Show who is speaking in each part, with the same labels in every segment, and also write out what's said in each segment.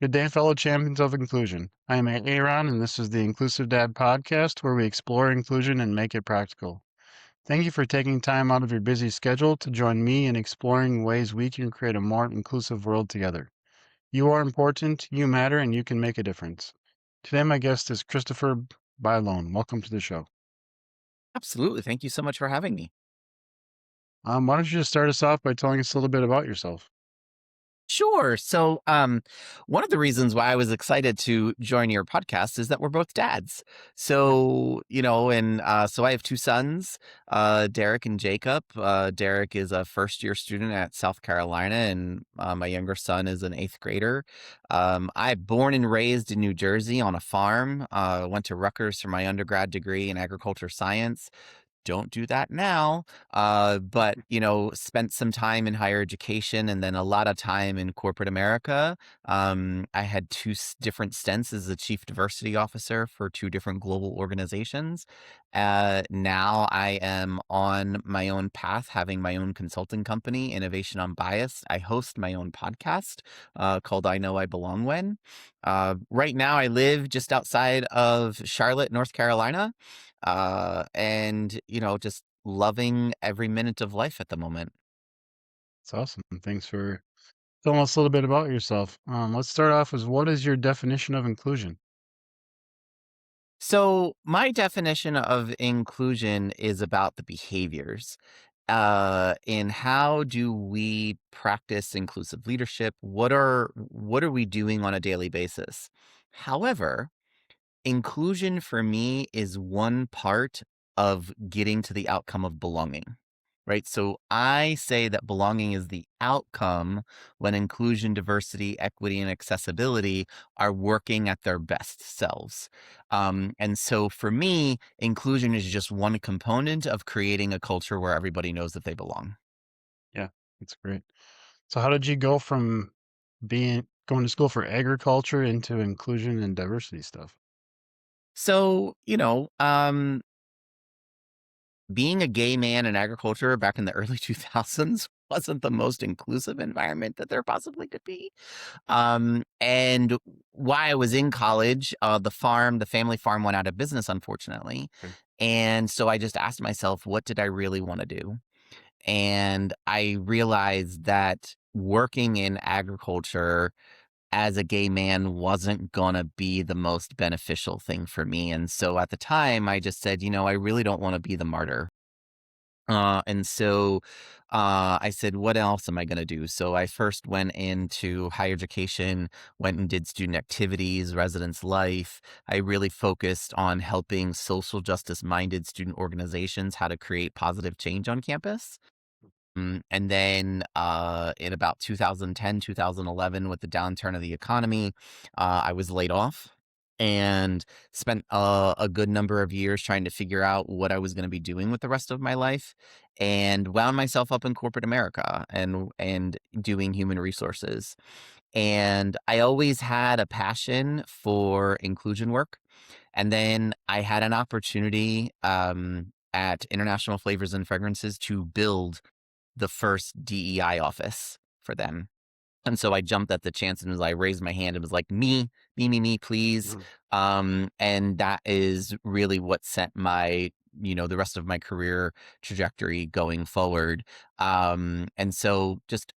Speaker 1: Good day, fellow champions of inclusion. I am Aaron, and this is the Inclusive Dad podcast where we explore inclusion and make it practical. Thank you for taking time out of your busy schedule to join me in exploring ways we can create a more inclusive world together. You are important, you matter, and you can make a difference. Today, my guest is Christopher Bylone. Welcome to the show.
Speaker 2: Absolutely. Thank you so much for having me.
Speaker 1: Why don't you just start us off by telling us a little bit about yourself?
Speaker 2: Sure. One of the reasons why I was excited to join your podcast is that we're both dads.
Speaker 1: Yeah.
Speaker 2: So I have two sons, Derek and Jacob. Derek is a first year student at South Carolina, and my younger son is an eighth grader. I born and raised in New Jersey on a farm. Went to Rutgers for my undergrad degree in agriculture science. Don't do that now. But spent some time in higher education and then a lot of time in corporate America. I had different stints as a chief diversity officer for two different global organizations. Now I am on my own path, having my own consulting company, Innovation Unbiased. I host my own podcast called I Know I Belong When. Right now, I live just outside of Charlotte, North Carolina, and just loving every minute of life at the moment.
Speaker 1: It's awesome. Thanks for telling us a little bit about yourself. Let's start off with what is your definition of inclusion?
Speaker 2: So, my definition of inclusion is about the behaviors. In how do we practice inclusive leadership? What are we doing on a daily basis? However, inclusion for me is one part of getting to the outcome of belonging, right? So I say that belonging is the outcome when inclusion, diversity, equity, and accessibility are working at their best selves. And so for me, inclusion is just one component of creating a culture where everybody knows that they belong.
Speaker 1: Yeah, that's great. So how did you go from being going to school for agriculture into inclusion and diversity stuff?
Speaker 2: So, being a gay man in agriculture back in the early 2000s wasn't the most inclusive environment that there possibly could be. And while I was in college, the family farm went out of business, unfortunately.
Speaker 1: Okay.
Speaker 2: And so I just asked myself, what did I really want to do? And I realized that working in agriculture as a gay man wasn't going to be the most beneficial thing for me. And so at the time, I just said, I really don't want to be the martyr. I said, what else am I going to do? So I first went into higher education, went and did student activities, residence life. I really focused on helping social justice minded student organizations how to create positive change on campus. And then in about 2010, 2011, with the downturn of the economy, I was laid off and spent a good number of years trying to figure out what I was going to be doing with the rest of my life, and wound myself up in corporate America and doing human resources. And I always had a passion for inclusion work. And then I had an opportunity at International Flavors and Fragrances to build the first DEI office for them. And so I jumped at the chance and I raised my hand and was like, me, please.
Speaker 1: Mhm.
Speaker 2: And that is really what set the rest of my career trajectory going forward. And so just,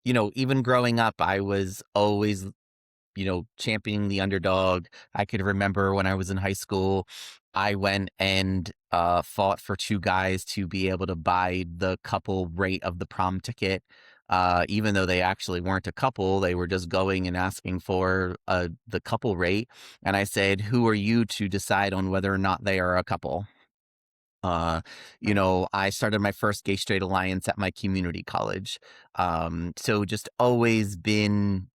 Speaker 2: even growing up, I was always championing the underdog. I could remember when I was in high school, I went and fought for two guys to be able to buy the couple rate of the prom ticket. Even though they actually weren't a couple, they were just going and asking for the couple rate. And I said, "Who are you to decide on whether or not they are a couple?" Uh, I started my first gay straight alliance at my community college. So just always been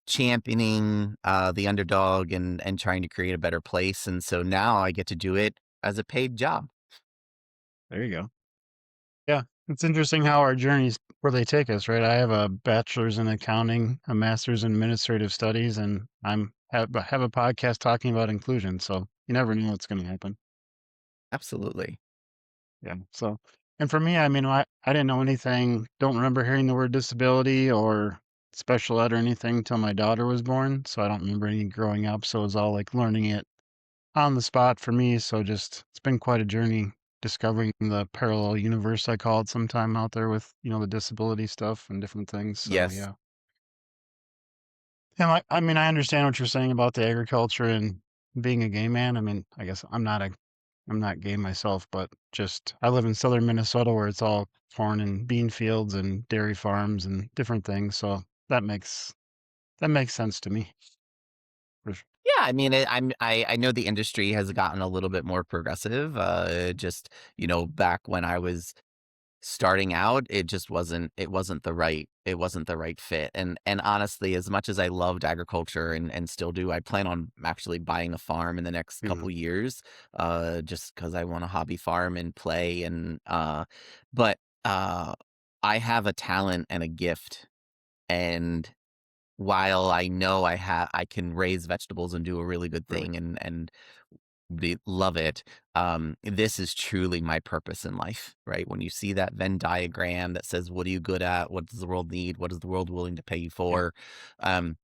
Speaker 2: championing, the underdog and trying to create a better place, and so now I get to do it as a paid job.
Speaker 1: There you go. Yeah, it's interesting how our journeys where they take us, right? I have a bachelor's in accounting, a master's in administrative studies, and have a podcast talking about inclusion. So you never know what's going to happen.
Speaker 2: Absolutely.
Speaker 1: Yeah. So, and for me, I mean, I didn't know anything. Don't remember hearing the word disability or special ed or anything till my daughter was born, so I don't remember any growing up, so it was all, like, learning it on the spot for me, so just it's been quite a journey discovering the parallel universe, I call it sometime out there with, the disability stuff and different things, so
Speaker 2: Yes.
Speaker 1: yeah. And I mean, I understand what you're saying about the agriculture and being a gay man. I mean, I guess I'm not gay myself, but just I live in southern Minnesota where it's all corn and bean fields and dairy farms and different things, so that makes that makes sense to me. For s
Speaker 2: Yeah, I mean, I know the industry has gotten a little bit more progressive. Just back when I was starting out, it just wasn't the right fit. And honestly, as much as I loved agriculture and still do, I plan on actually buying a farm in the next
Speaker 1: Mhm,
Speaker 2: couple years, just because I want a hobby farm and play but I have a talent and a gift, and while I know I can raise vegetables and do a really good
Speaker 1: right,
Speaker 2: thing and love it, this is truly my purpose in life, right? When you see that Venn diagram that says, "What are you good at? What does the world need? What is the world willing to pay you
Speaker 1: yeah,
Speaker 2: for?" Um,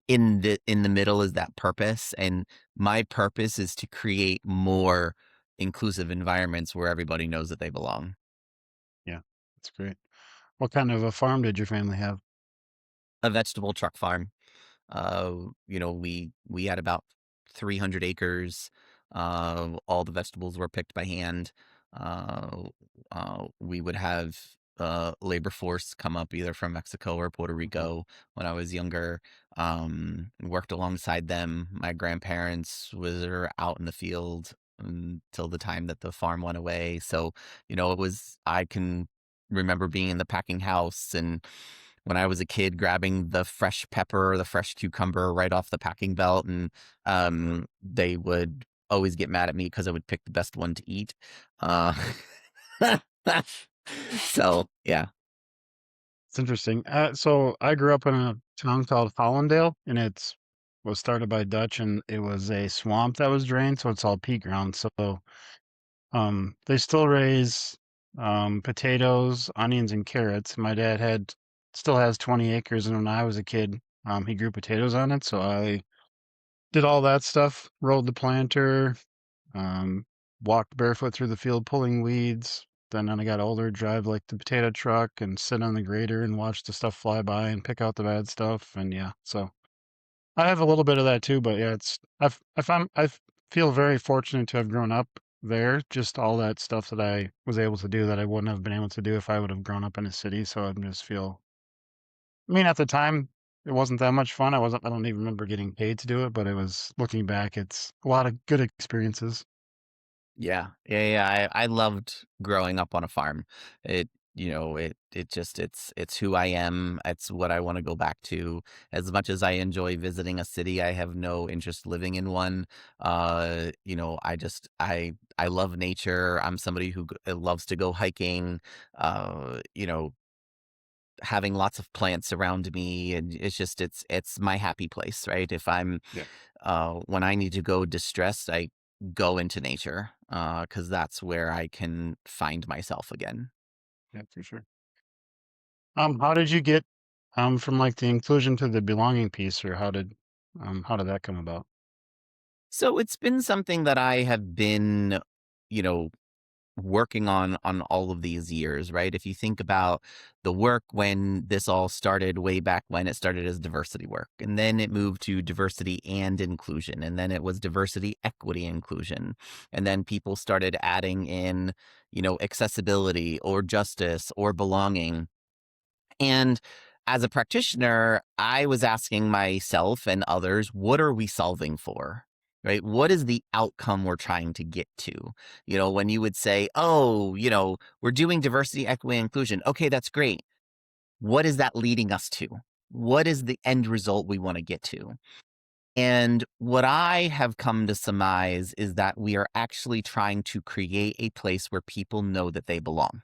Speaker 2: in the middle is that purpose, and my purpose is to create more inclusive environments where everybody knows that they belong.
Speaker 1: yeah, that's great. What kind of a farm did your family have?
Speaker 2: A vegetable truck farm. We had about 300 acres. All the vegetables were picked by hand. Uh, we would have labor force come up either from Mexico or Puerto
Speaker 1: Mhm,
Speaker 2: Rico when I was younger. Worked alongside them. My grandparents were out in the field until the time that the farm went away. So, I can remember being in the packing house and when I was a kid, grabbing the fresh pepper or the fresh cucumber right off the packing belt, and they would always get mad at me because I would pick the best one to eat. Uh, so yeah.
Speaker 1: it's interesting. So I grew up in a town called Hollandale, and was started by Dutch, and it was a swamp that was drained, so it's all peat ground, so they still raise, potatoes, onions, and carrots. My dad still has 20 acres, and when I was a kid, he grew potatoes on it, so I did all that stuff, rode the planter, um, walked barefoot through the field pulling weeds. Then when I got older, drive like the potato truck and sit on the grader and watch the stuff fly by and pick out the bad stuff. And yeah, so I have a little bit of that too, but yeah, I feel very fortunate to have grown up there. Just all that stuff that I was able to do that I wouldn't have been able to do if I would have grown up in a city. So I just feel, I mean, at the time, it wasn't that much fun. I don't even remember getting paid to do it, but it was looking back, it's a lot of good experiences.
Speaker 2: Yeah. Yeah, yeah, I loved growing up on a farm. It it just it's who I am. It's what I wanna go back to. As much as I enjoy visiting a city, I have no interest living in one. I love nature. I'm somebody who loves to go hiking, uh, you know, having lots of plants around me, and it's my happy place, right? If I'm
Speaker 1: Yeah,
Speaker 2: when I need to go distressed, I go into nature, because that's where I can find myself again.
Speaker 1: yeah, for sure. How did you get from like the inclusion to the belonging piece, or how did that come about?
Speaker 2: So it's been something that I have been, you know, working on all of these years, right? If you think about the work when this all started way back when it started as diversity work, and then it moved to diversity and inclusion, and then it was diversity, equity, inclusion. And then people started adding in, accessibility or justice or belonging. And as a practitioner, I was asking myself and others, what are we solving for? Right? What is the outcome we're trying to get to? When you would say, oh, we're doing diversity, equity, inclusion. Okay, that's great. What is that leading us to? What is the end result we want to get to? And what I have come to surmise is that we are actually trying to create a place where people know that they belong.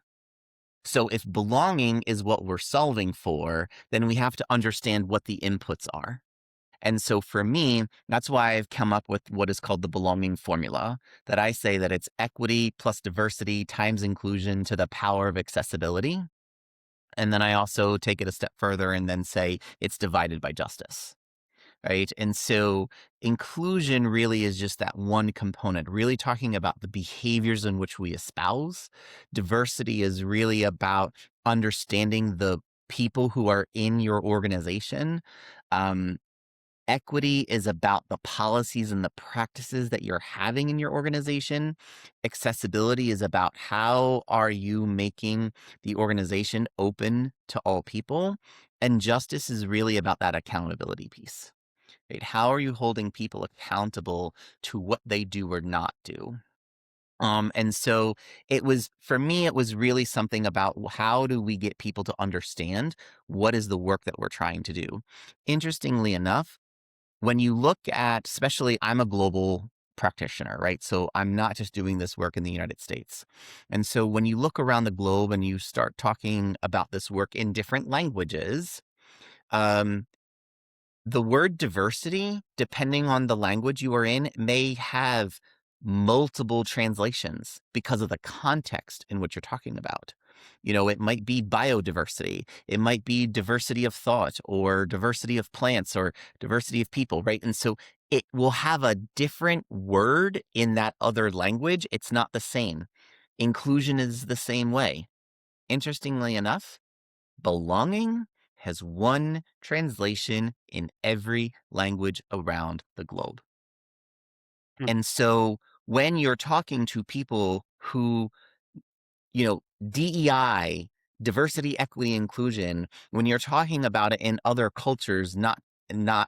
Speaker 2: So if belonging is what we're solving for, then we have to understand what the inputs are. And so for me, that's why I've come up with what is called the belonging formula, that I say that it's equity plus diversity times inclusion to the power of accessibility. And then I also take it a step further and then say it's divided by justice, right? And so inclusion really is just that one component, really talking about the behaviors in which we espouse. Diversity is really about understanding the people who are in your organization. Um, Equity is about the policies and the practices that you're having in your organization. Accessibility is about how are you making the organization open to all people. And justice is really about that accountability piece, right? How are you holding people accountable to what they do or not do? And so it was, for me, it was really something about how do we get people to understand what is the work that we're trying to do? Interestingly enough, when you look at, especially, I'm a global practitioner, right? So I'm not just doing this work in the United States. And so when you look around the globe and you start talking about this work in different languages, um, the word diversity, depending on the language you are in, may have multiple translations because of the context in which you're talking about. You know, it might be biodiversity, it might be diversity of thought, or diversity of plants, or diversity of people, right? And so it will have a different word in that other language. It's not the same. Inclusion is the same way. Interestingly enough, belonging has one translation in every language around the globe.
Speaker 1: Hmm.
Speaker 2: And so when you're talking to people who, DEI, diversity, equity, inclusion, when you're talking about it in other cultures, not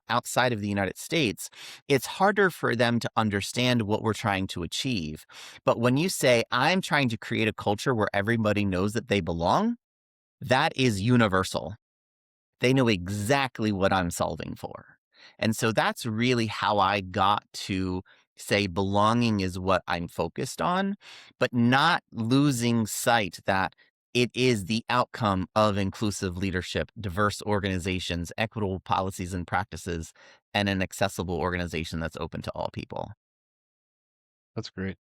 Speaker 2: outside of the United States, it's harder for them to understand what we're trying to achieve. But when you say, I'm trying to create a culture where everybody knows that they belong, that is universal. They know exactly what I'm solving for. And so that's really how I got to say belonging is what I'm focused on, but not losing sight that it is the outcome of inclusive leadership, diverse organizations, equitable policies and practices, and an accessible organization that's open to all people.
Speaker 1: That's great.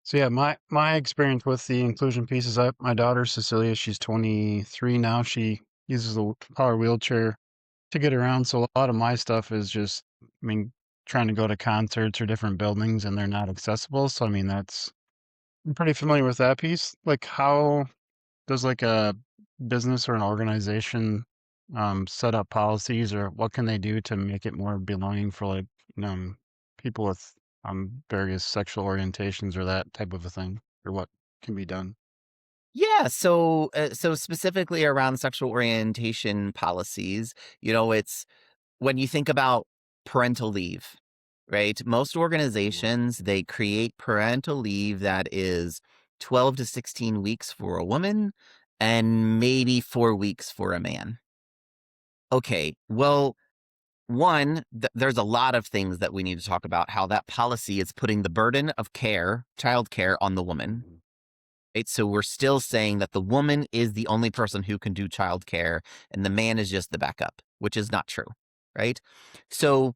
Speaker 1: So yeah, my experience with the inclusion piece is that my daughter Cecilia, she's 23 now. She uses a power wheelchair to get around. So a lot of my stuff is just, I mean, trying to go to concerts or different buildings and they're not accessible. So I mean, I'm pretty familiar with that piece. Like, how does like a business or an organization set up policies, or what can they do to make it more belonging for, like, people with various sexual orientations or that type of a thing, or what can be done?
Speaker 2: Yeah, so specifically around sexual orientation policies, it's when you think about parental leave, right? Most organizations, they create parental leave that is 12 to 16 weeks for a woman and maybe 4 weeks for a man. Okay, well, one, there's a lot of things that we need to talk about how that policy is putting the burden of care, child care, on the woman.
Speaker 1: Mhm.
Speaker 2: Right? So we're still saying that the woman is the only person who can do child care and the man is just the backup, which is not true, right? So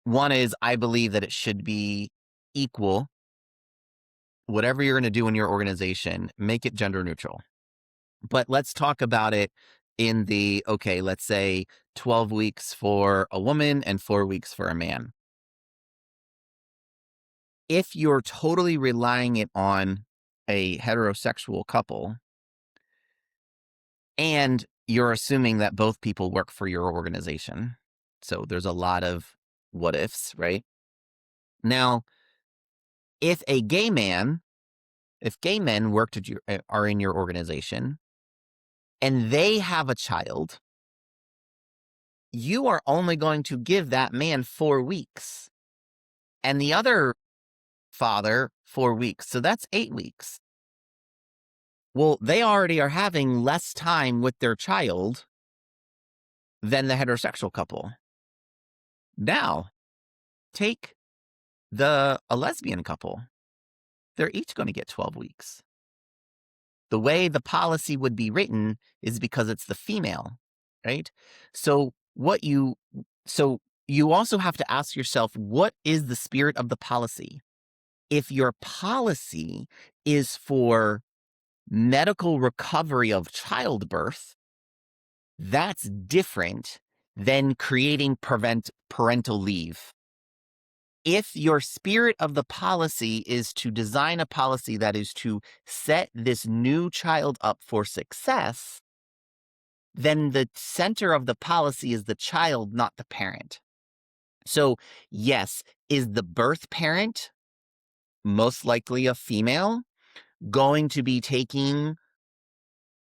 Speaker 2: one is, I believe that it should be equal. Whatever you're going to do in your organization, make it gender neutral. But let's talk about it in the, okay, let's say 12 weeks for a woman and 4 weeks for a man. If you're totally relying it on a heterosexual couple and you're assuming that both people work for your organization, so there's a lot of what ifs, right? Now, if a gay man if gay men are in your organization and they have a child, you are only going to give that man 4 weeks and the other father 4 weeks. So that's 8 weeks. Well, they already are having less time with their child than the heterosexual couple. Now, take a lesbian couple. They're each going to get 12 weeks. The way the policy would be written is because it's the female, right? So so you also have to ask yourself, what is the spirit of the policy? If your policy is for Medical recovery of childbirth, that's different than creating parental leave. If your spirit of the policy is to design a policy that is to set this new child up for success, then the center of the policy is the child, not the parent. So, yes, is the birth parent, most likely a female, going to be taking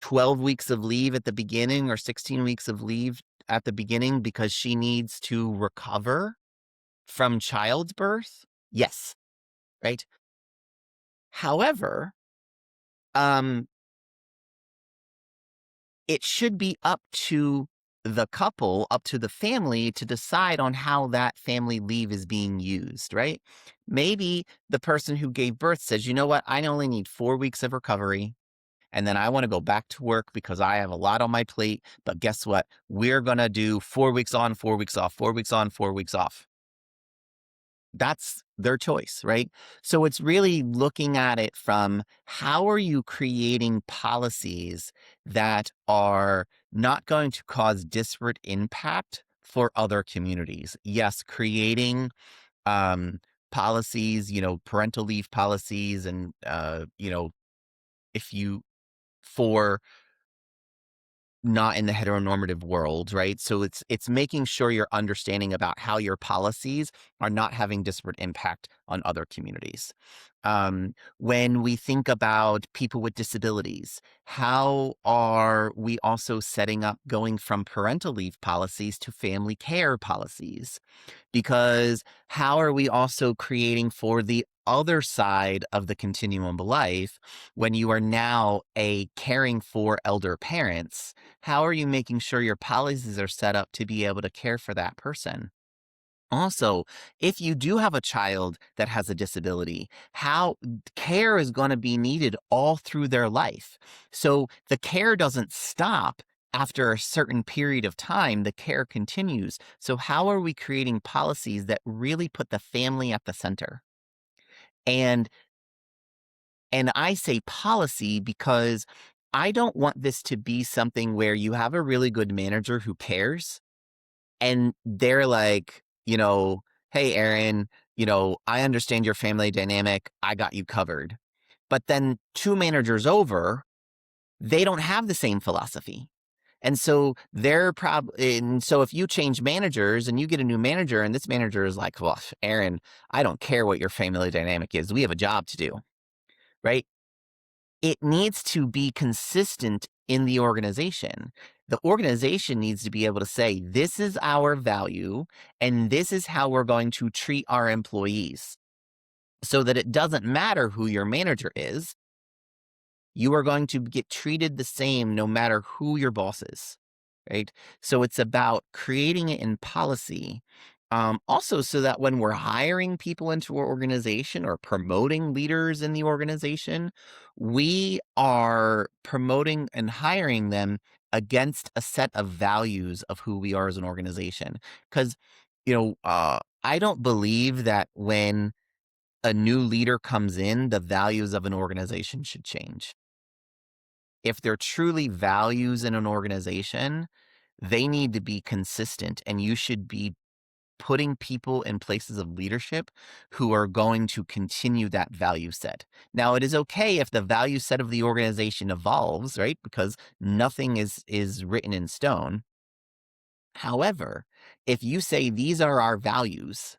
Speaker 2: 12 weeks of leave at the beginning or 16 weeks of leave at the beginning because she needs to recover from childbirth? Yes, right? However, um, it should be up to the couple, up to the family to decide on how that family leave is being used, right? Maybe the person who gave birth says, you know what, I only need 4 weeks of recovery. And then I want to go back to work because I have a lot on my plate. But guess what? We're going to do 4 weeks on, 4 weeks off, 4 weeks on, 4 weeks off. That's their choice, right? So it's really looking at it from how are you creating policies that are not going to cause disparate impact for other communities? Yes, creating um, policies, parental leave policies, and if you for not in the heteronormative world, right? So it's making sure you're understanding about how your policies are not having disparate impact on other communities. When we think about people with disabilities, how are we also setting up going from parental leave policies to family care policies? Because how are we also creating for the other side of the continuum of life when you are now a caring for elder parents? How are you making sure your policies are set up to be able to care for that person? Also, if you do have a child that has a disability, how care is going to be needed all through their life. So the care doesn't stop after a certain period of time, the care continues. So, how are we creating policies that really put the family at the center? And and I say policy because I don't want this to be something where you have a really good manager who cares and they're like, hey, Aaron, I understand your family dynamic. I got you covered. But then two managers over, they don't have the same philosophy. And so if you change managers and you get a new manager and this manager is like, well, Aaron, I don't care what your family dynamic is. We have a job to do, right? It needs to be consistent in the organization. The organization needs to be able to say, this is our value, and this is how we're going to treat our employees so that it doesn't matter who your manager is. You are going to get treated the same no matter who your boss is, right? So it's about creating it in policy. Also, so that when we're hiring people into our organization or promoting leaders in the organization, we are promoting and hiring them against a set of values of who we are as an organization. Because, I don't believe that when a new leader comes in, the values of an organization should change. If there are truly values in an organization, they need to be consistent, and you should be putting people in places of leadership who are going to continue that value set. Now, it is okay if the value set of the organization evolves, right? Because nothing is written in stone. However, if you say these are our values,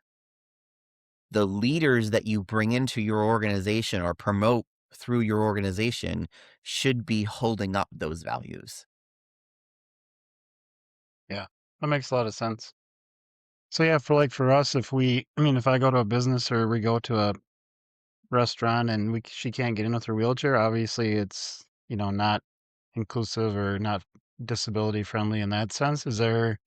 Speaker 2: the leaders that you bring into your organization or promote through your organization should be holding up those values.
Speaker 1: Yeah, that makes a lot of sense. So yeah, for us, if I go to a business or we go to a restaurant and she can't get in with her wheelchair, obviously it's, not inclusive or not disability friendly in that sense. Is there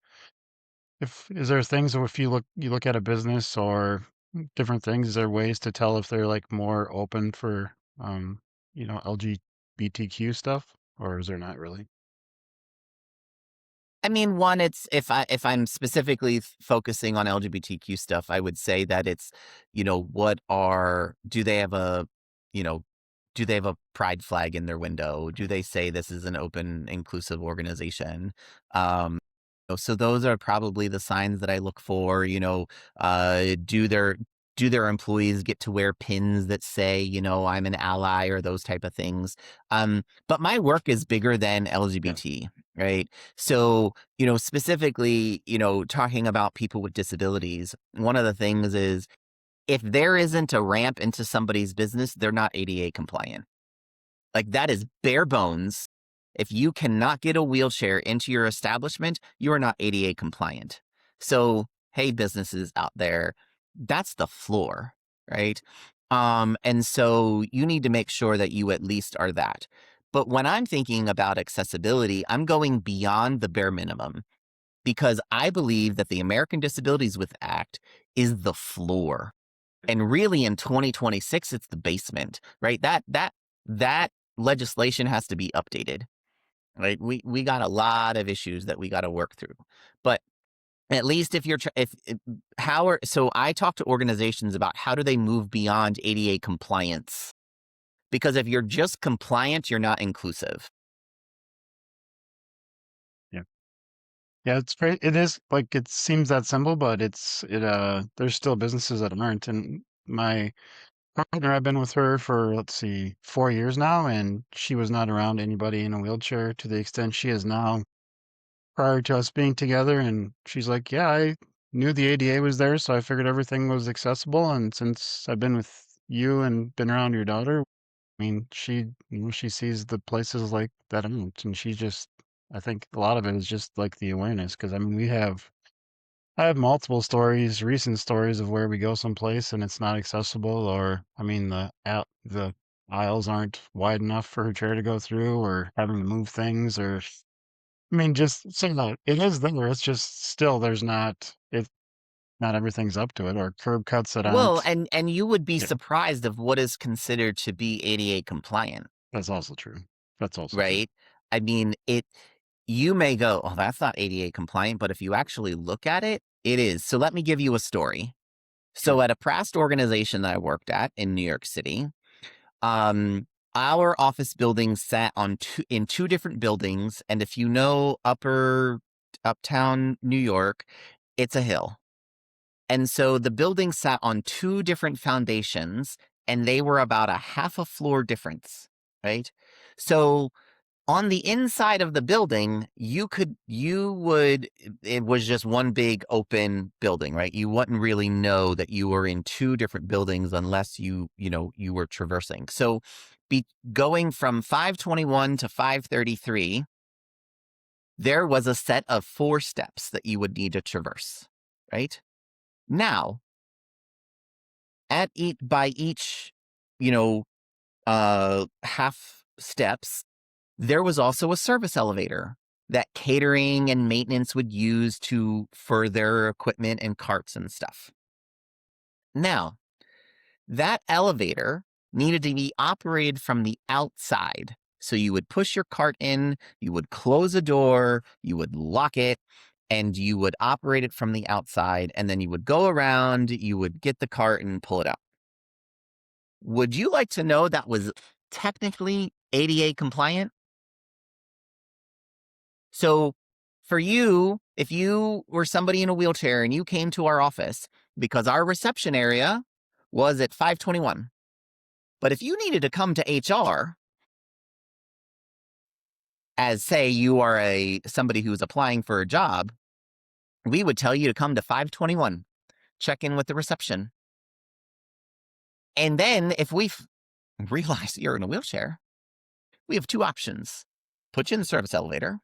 Speaker 1: things, or if you look at a business or different things, is there ways to tell if they're like more open for LGBTQ stuff, or is there not really?
Speaker 2: I mean, one, it's if I'm specifically focusing on LGBTQ stuff, I would say that it's, what are do they have a, you know do they have a pride flag in their window? Do they say this is an open, inclusive organization? So those are probably the signs that I look for. Do their employees get to wear pins that say, I'm an ally or those type of things? But my work is bigger than
Speaker 1: Yeah.
Speaker 2: LGBT, right? So, specifically, talking about people with disabilities, one of the things is if there isn't a ramp into somebody's business, they're not ADA compliant. Like that is bare bones. If you cannot get a wheelchair into your establishment, you are not ADA compliant. So, hey, businesses out there, that's the floor, right? And so you need to make sure that you at least are that. But when I'm thinking about accessibility, I'm going beyond the bare minimum because I believe that the American Disabilities with Act is the floor. And really in 2026, it's the basement, right? That legislation has to be updated, right? We got a lot of issues that we got to work through. But at least if you're if how are so I talk to organizations about how do they move beyond ADA compliance? Because if you're just compliant, you're not inclusive.
Speaker 1: Yeah. Yeah, it's great. It is like it seems that simple, but there's still businesses that aren't. And my partner, I've been with her for, let's see, 4 years now, and she was not around anybody in a wheelchair to the extent she is now prior to us being together. And she's like, yeah, I knew the ADA was there, so I figured everything was accessible. And since I've been with you and been around your daughter, I mean, she sees the places like that aren't, and she just, I think a lot of it is just like the awareness. Because I mean, I have multiple stories, recent stories of where we go someplace and it's not accessible, or I mean, the aisles aren't wide enough for her chair to go through, or having to move things, or I mean, just saying that it is there. It's just still not everything's up to it, or curb cuts that
Speaker 2: Well,
Speaker 1: aren't.
Speaker 2: and you would be
Speaker 1: Yeah,
Speaker 2: surprised of what is considered to be ADA compliant,
Speaker 1: that's also true. That's also true.
Speaker 2: right? I mean, you may go, oh, that's not ADA compliant, but if you actually look at it, it is. So let me give you a story.
Speaker 1: Sure.
Speaker 2: So at a past organization that I worked at in New York City, um, our office building sat in two different buildings, and if you know uptown New York, it's a hill. And so the building sat on two different foundations, and they were about a half a floor difference, right? So on the inside of the building, it was just one big open building, right? You wouldn't really know that you were in two different buildings unless you were traversing. So going from 521 to 533, there was a set of 4 steps that you would need to traverse, right? Now, by each, you know, half steps, there was also a service elevator that catering and maintenance would use to for their equipment and carts and stuff. Now, that elevator needed to be operated from the outside. So you would push your cart in, you would close a door, you would lock it, and you would operate it from the outside. And then you would go around, you would get the cart and pull it out. Would you like to know that was technically ADA compliant? So for you, if you were somebody in a wheelchair and you came to our office because our reception area was at 521, but if you needed to come to HR as say you are somebody who's applying for a job, we would tell you to come to 521, check in with the reception. And then if we realize you're in a wheelchair, we have 2 options. Put you in the service elevator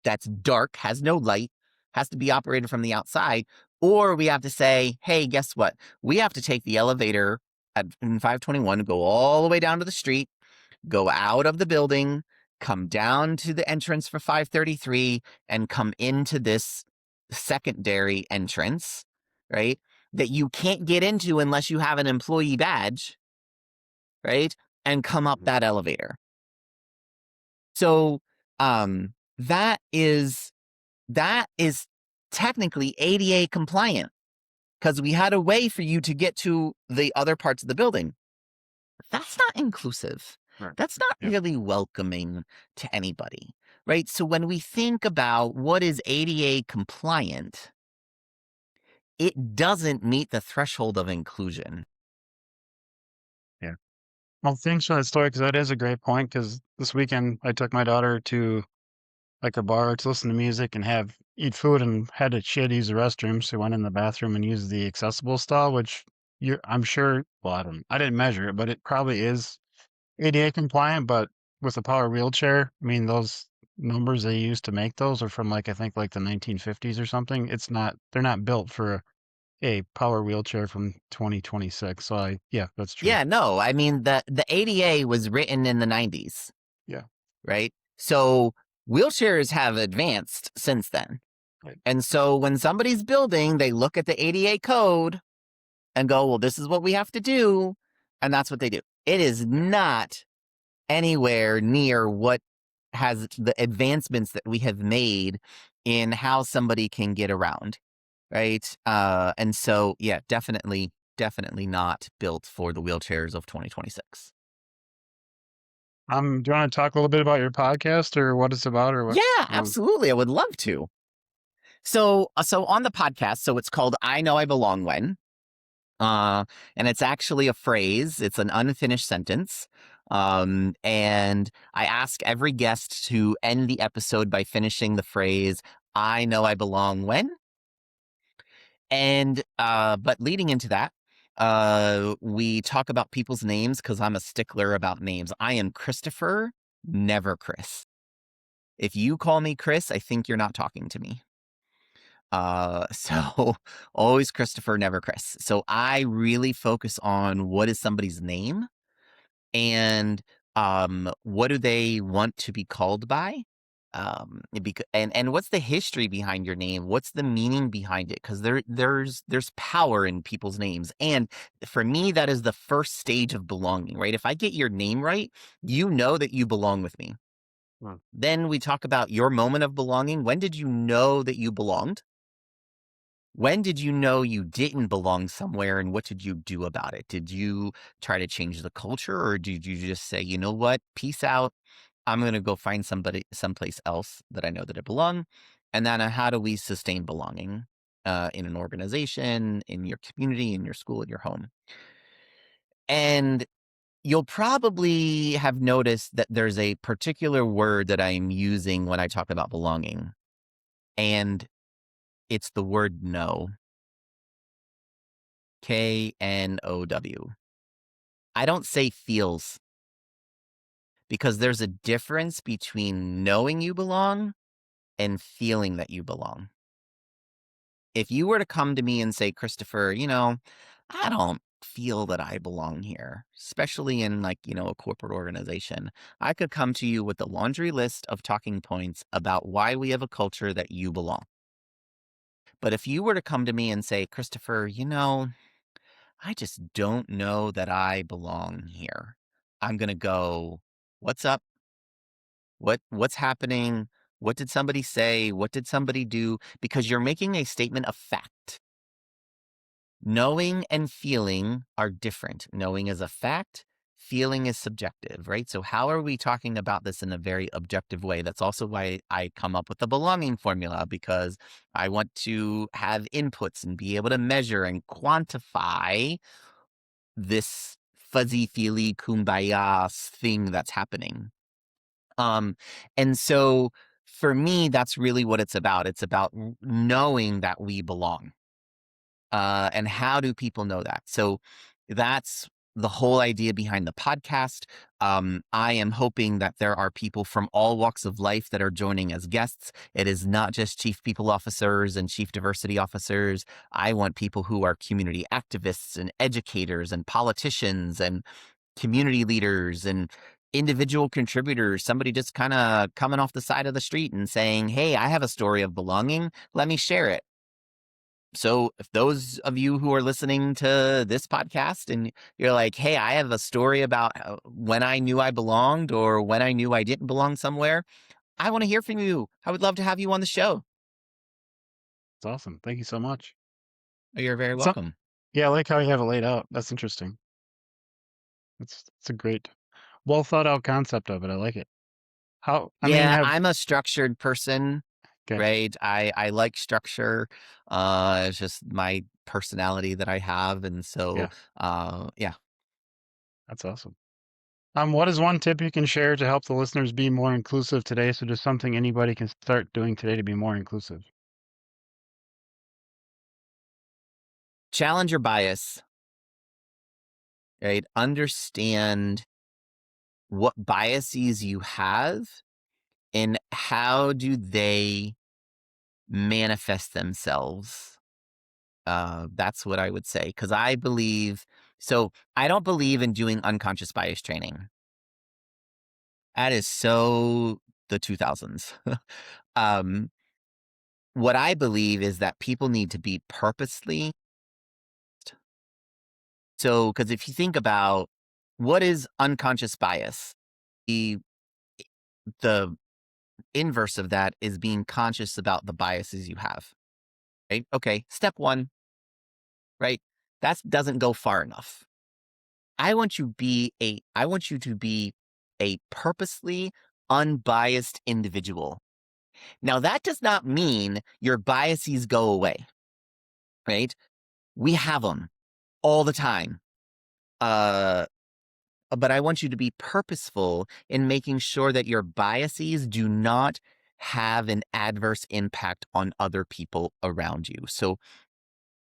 Speaker 2: that's dark, has no light, has to be operated from the outside, or we have to say, hey, guess what? We have to take the elevator in 521, go all the way down to the street, go out of the building, come down to the entrance for 533, and come into this secondary entrance, right? That you can't get into unless you have an employee badge, right? And come up
Speaker 1: Mhm.
Speaker 2: that elevator. So um, that is technically ADA compliant because we had a way for you to get to the other parts of the building. That's not inclusive.
Speaker 1: Right.
Speaker 2: That's not
Speaker 1: Yeah.
Speaker 2: really welcoming to anybody, right? So when we think about what is ADA compliant, it doesn't meet the threshold of inclusion.
Speaker 1: Yeah. Well, thanks for that story because that is a great point. Because this weekend I took my daughter to like a bar to listen to music and have eat food and she had to use the restroom. So we went in the bathroom and used the accessible stall, which I'm sure, well, I didn't measure it, but it probably is ADA compliant. But with a power wheelchair, I mean, those numbers they used to make those are from like, I think like the 1950s or something. They're not built for a power wheelchair from 2026. So yeah, that's true.
Speaker 2: Yeah, no, I mean the ADA was written in the 90s,
Speaker 1: Yeah.
Speaker 2: right? So wheelchairs have advanced since then.
Speaker 1: Right.
Speaker 2: And so when somebody's building, they look at the ADA code and go, well, this is what we have to do. And that's what they do. It is
Speaker 1: Yeah.
Speaker 2: not anywhere near what has the advancements that we have made in how somebody can get around. Right. And so, yeah, definitely not built for the wheelchairs of 2026.
Speaker 1: Do you want to talk a little bit about your podcast or what it's about or what?
Speaker 2: Yeah, absolutely. I would love to. So on the podcast, so it's called I Know I Belong When. And it's actually a phrase. It's an unfinished sentence. And I ask every guest to end the episode by finishing the phrase, I know I belong when. And but leading into that, we talk about people's names because I'm a stickler about names. I am Christopher, never Chris. If you call me Chris, I think you're not talking to me. So always Christopher, never Chris. So I really focus on what is somebody's name and what do they want to be called by? And what's the history behind your name? What's the meaning behind it? Because there's power in people's names, and for me, that is the first stage of belonging. Right? If I get your name right, you know that you belong with me.
Speaker 1: Hmm.
Speaker 2: Then we talk about your moment of belonging. When did you know that you belonged? When did you know you didn't belong somewhere and what did you do about it? Did you try to change the culture or did you just say, you know what, peace out? I'm going to go find somebody someplace else that I know that I belong. And then how do we sustain belonging in an organization, in your community, in your school, in your home? And you'll probably have noticed that there's a particular word that I'm using when I talk about belonging, and it's the word no. KNOW. I don't say feels because there's a difference between knowing you belong and feeling that you belong. If you were to come to me and say, Christopher, I don't feel that I belong here, especially in a corporate organization, I could come to you with a laundry list of talking points about why we have a culture that you belong. But if you were to come to me and say, Christopher, I just don't know that I belong here. I'm gonna go, "What's up? What's happening? What did somebody say? What did somebody do?" Because you're making a statement of fact. Knowing and feeling are different. Knowing is a fact, feeling is subjective, right? So how are we talking about this in a very objective way? That's also why I come up with the belonging formula because I want to have inputs and be able to measure and quantify this fuzzy feely kumbaya thing that's happening. Um, and so for me, that's really what it's about. It's about knowing that we belong. And how do people know that? So that's the whole idea behind the podcast. I am hoping that there are people from all walks of life that are joining as guests. It is not just chief people officers and chief diversity officers. I want people who are community activists and educators and politicians and community leaders and individual contributors, somebody just kind of coming off the side of the street and saying, hey, I have a story of belonging. Let me share it. So if those of you who are listening to this podcast and you're like, hey, I have a story about when I knew I belonged or when I knew I didn't belong somewhere, I want to hear from you. I would love to have you on the show.
Speaker 1: It's awesome. Thank you so much.
Speaker 2: You're very
Speaker 1: So,
Speaker 2: welcome.
Speaker 1: yeah, I like how you have it laid out. That's interesting. It's a great. well thought out concept of it. I like it. How, I mean,
Speaker 2: Yeah, I'm a structured person,
Speaker 1: okay,
Speaker 2: right? I like structure. It's just my personality that I have, and so
Speaker 1: yeah,
Speaker 2: yeah.
Speaker 1: that's awesome. What is one tip you can share to help the listeners be more inclusive today? So just something anybody can start doing today to be more inclusive.
Speaker 2: Challenge your bias, right? Understand what biases you have and how do they manifest themselves. That's what I would say because I believe so. I don't believe in doing unconscious bias training. That is so the 2000s. um, what I believe is that people need to be purposely. So, because if you think about what is unconscious bias, the the inverse of that is being conscious about the biases you have. Right? Okay, step one, right? That doesn't go far enough. I want you to be a purposely unbiased individual. Now that does not mean your biases go away, right? We have them all the time. Uh but I want you to be purposeful in making sure that your biases do not have an adverse impact on other people around you. So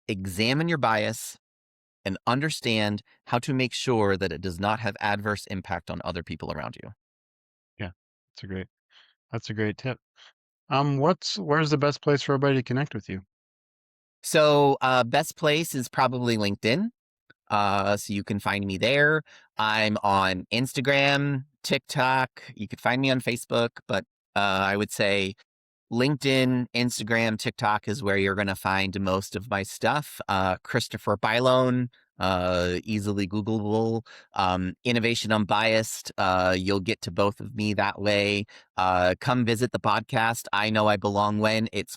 Speaker 2: examine your bias and understand how to make sure that it does not have adverse impact on other people around you.
Speaker 1: Yeah, that's a great tip. Where's the best place for everybody to connect with you?
Speaker 2: So, best place is probably LinkedIn. So you can find me there. I'm on Instagram, TikTok. You could find me on Facebook, but I would say LinkedIn, Instagram, TikTok is where you're going to find most of my stuff. Christopher Bylone, easily Googleable. Innovation Unbiased. You'll get to both of me that way. Come visit the podcast. I know I belong when it's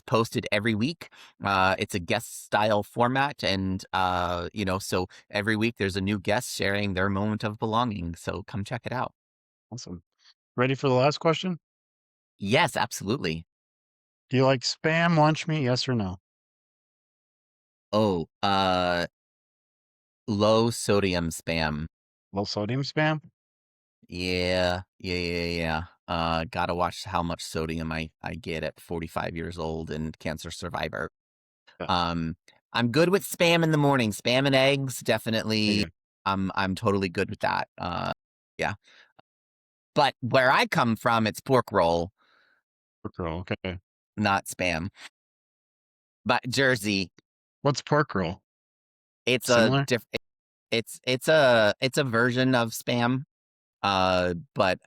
Speaker 2: posted every week. It's a guest style format, and so every week there's a new guest sharing their moment of belonging. So come check it out.
Speaker 1: Awesome. Ready for the last question?
Speaker 2: Yes, absolutely.
Speaker 1: Do you like spam lunch meat? Yes or no?
Speaker 2: Oh, low sodium spam.
Speaker 1: Low sodium spam?
Speaker 2: Yeah. Gotta watch how much sodium I get at 45 years old and cancer survivor.
Speaker 1: Yeah,
Speaker 2: Um, I'm good with spam in the morning. Spam and eggs,
Speaker 1: there you
Speaker 2: definitely.
Speaker 1: go.
Speaker 2: I'm totally good with that. Yeah. But where I come from, it's pork roll,
Speaker 1: Pork roll. Okay.
Speaker 2: not spam. But Jersey,
Speaker 1: What's pork roll?
Speaker 2: it's a
Speaker 1: Similar?
Speaker 2: it's a version of spam. But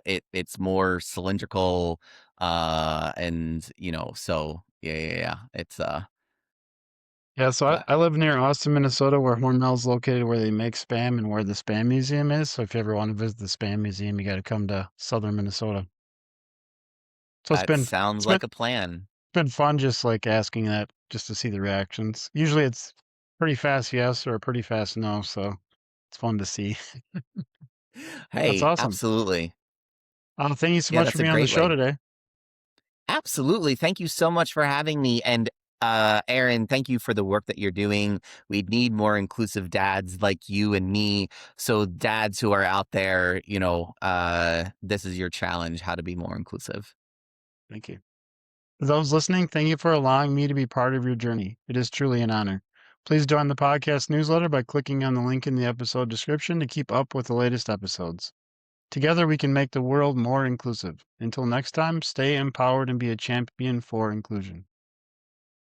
Speaker 2: it's more cylindrical, and so yeah. It's
Speaker 1: Yeah, so I,
Speaker 2: but
Speaker 1: I live near Austin, Minnesota, where Hormel's located, where they make spam and where the Spam Museum is. So if you ever want to visit the Spam Museum, you got to come to Southern Minnesota. So
Speaker 2: that sounds like a plan.
Speaker 1: it's been fun just like asking that just to see the reactions. Usually it's pretty fast yes or a pretty fast no, so it's fun to see. That's
Speaker 2: Hey,
Speaker 1: awesome.
Speaker 2: absolutely.
Speaker 1: Thank you so
Speaker 2: Yeah,
Speaker 1: much for
Speaker 2: that's a
Speaker 1: being on the
Speaker 2: great
Speaker 1: show
Speaker 2: way.
Speaker 1: today.
Speaker 2: Absolutely. Thank you so much for having me. And Aaron, thank you for the work that you're doing. We need more inclusive dads like you and me. So dads who are out there, this is your challenge, how to be more inclusive.
Speaker 1: Thank you. For those listening, thank you for allowing me to be part of your journey. It is truly an honor. Please join the podcast newsletter by clicking on the link in the episode description to keep up with the latest episodes. Together, we can make the world more inclusive. Until next time, stay empowered and be a champion for inclusion.